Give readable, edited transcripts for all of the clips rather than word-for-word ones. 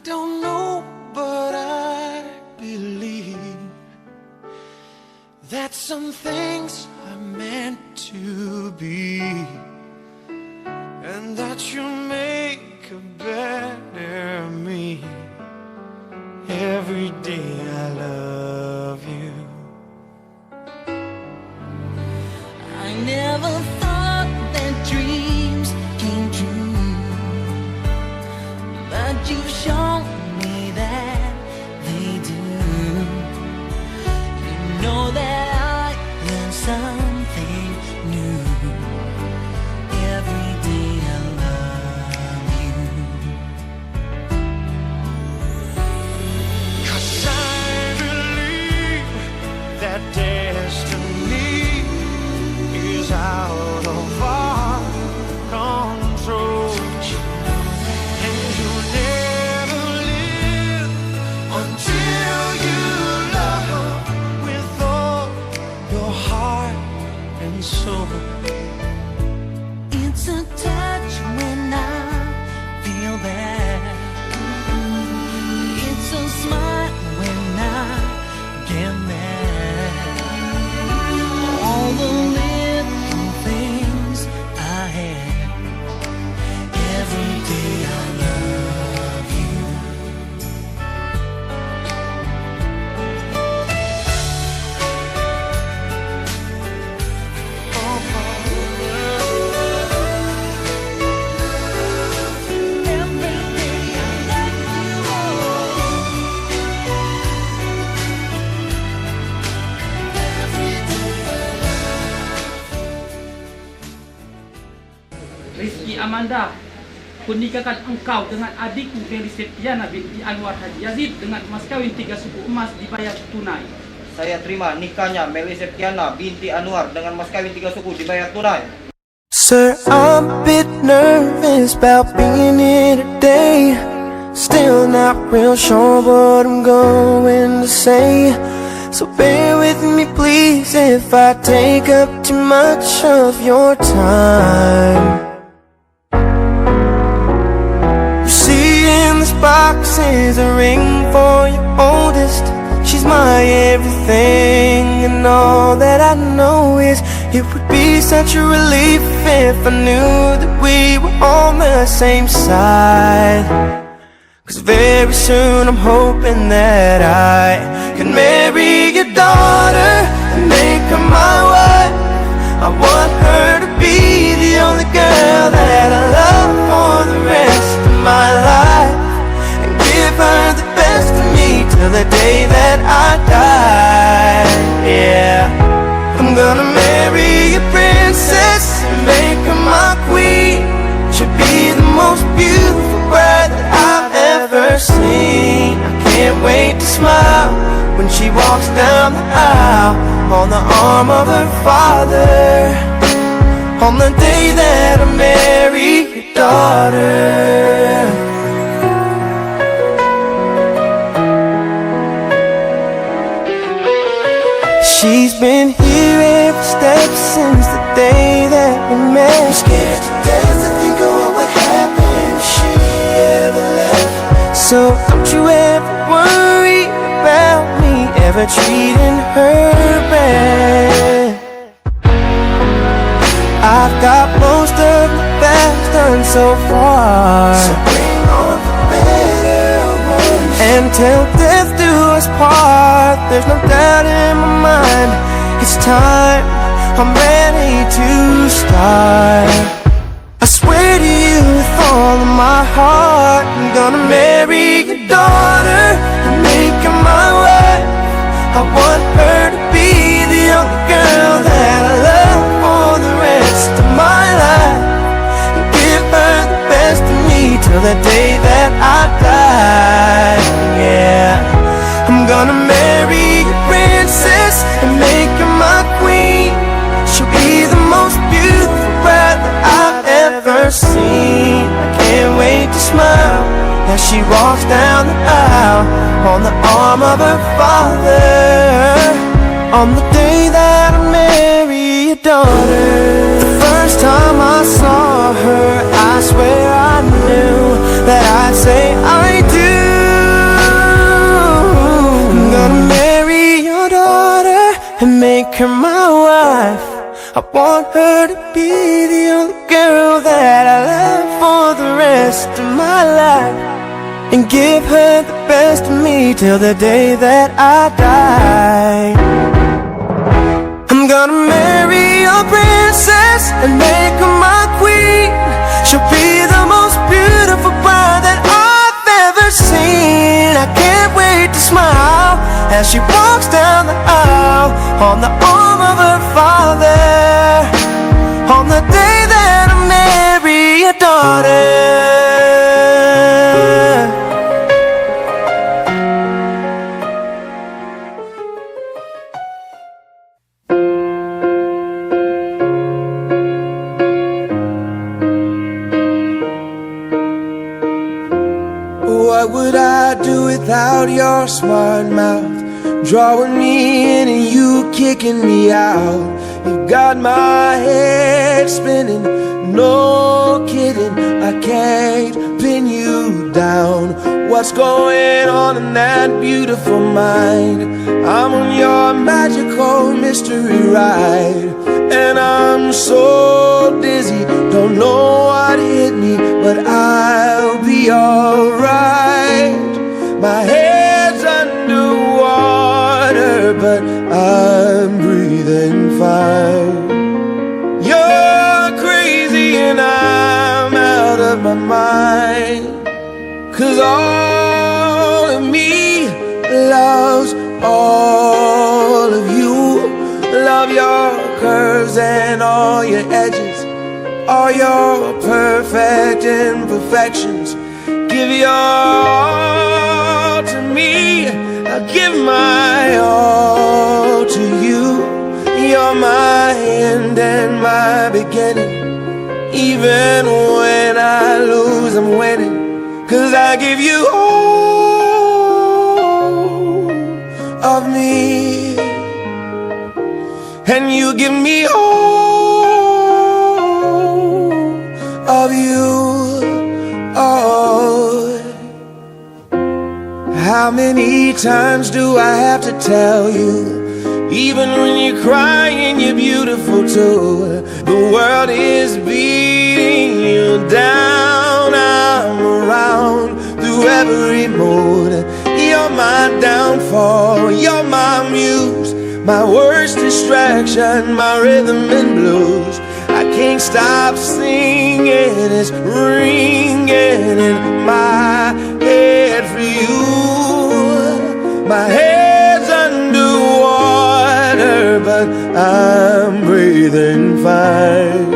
don't know, but I believe that some things are meant to be, and that you make a better me. Every day I love you. I never thought that dreams came true, but you've shown me that they do. You know that I learn something new. Every day I love you. 'Cause I believe that destiny is out of our control, and you'll never live until you love with all your heart and soul. It's a touch when I feel bad. It's a smile when I get mad. All the little things I have. Every day I love you. Every day I love Rizky Amanda, kunikahkan engkau dengan adikku Mary Septiana binti Anwar Haji Yazid dengan mas kawin 3 suku emas dibayar tunai. Saya terima nikahnya Meli Septiana binti Anwar dengan mas kawin 3 suku dibayar tunai. Sir, I'm a bit nervous about being here today. Still not real sure what I'm going to say, so bear with me please if I take up too much of your time. You see in this box is a ring for your oldest. She's my everything, and all that I know is it would be such a relief if I knew that we were on the same side. 'Cause very soon I'm hoping that I can marry your daughter and make her my wife. I want her to be the only girl that I love for the rest of my life, and give her the best of me till the day that I die. Yeah, I'm gonna marry a princess and make her my queen. She'll be the most beautiful bride that I've ever seen. I can't wait to smile when she walks down the aisle on the arm of her father, on the day that I marry your daughter. She's been here every step since the day that we met. I'm scared to death to think of what would happen if she ever left. So don't you ever worry about me ever treating her bad. I've got most of the best done so far, so bring on the better ones. And till death do us part, there's no doubt in my mind, it's time, I'm ready to start. I swear to you with all of my heart, I'm gonna marry your daughter and make her my wife. I want her to be the only girl that I love for the rest of my life, and give her the best of me till the day that I die. Yeah, I'm gonna marry a princess and make her my queen. She'll be the most beautiful bride that I've ever seen. I can't wait to smile as she walks down the aisle on the arm of her father, on the day that I marry your daughter. The first time I saw her, I swear I knew that I'd say I do. me till the day that I die. I'm gonna marry a princess and make her my queen. She'll be the most beautiful bride that I've ever seen. I can't wait to smile as she walks down the aisle on the arm of her father, on the day that I marry a daughter. What would I do without your smart mouth, drawing me in and you kicking me out? You got my head spinning, no kidding, I can't pin you down. What's going on in that beautiful mind? I'm on your magical mystery ride, and I'm so dizzy, don't know what hit me, but I'll be alright. My head's underwater, but I'm breathing fine. You're crazy and I'm out of my mind, 'cause all of me loves all of you. Love your curves and all your edges, all your perfect imperfections. Give your all to me, I'll give my all to you. You're my end and my beginning. Even when I lose, I'm winning, 'cause I give you all of me, and you give me all of you. Oh, how many times do I have to tell you? Even when you're crying, you're beautiful too. The world is beating you down. I'm around through every mood. You're my downfall, you're my muse, my worst distraction, my rhythm and blues. I can't stop singing, it's ringing in my head for you. My head's underwater, but I'm breathing fine.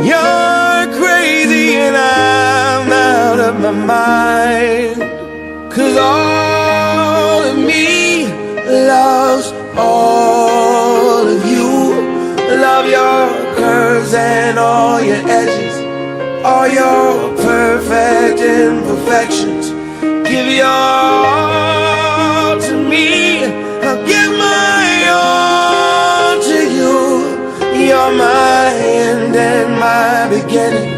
You're crazy and I'm out of my mind, 'cause all of me loves all of you. Love your curves and all your edges, all your perfect imperfections. Give your all to me, I'll give my all to you. You're my end and my beginning.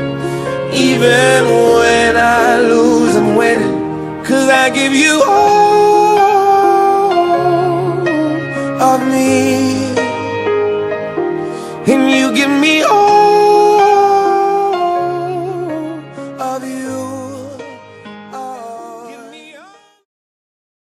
Even when I lose, I'm winning, 'cause I give you all of me, and you give me all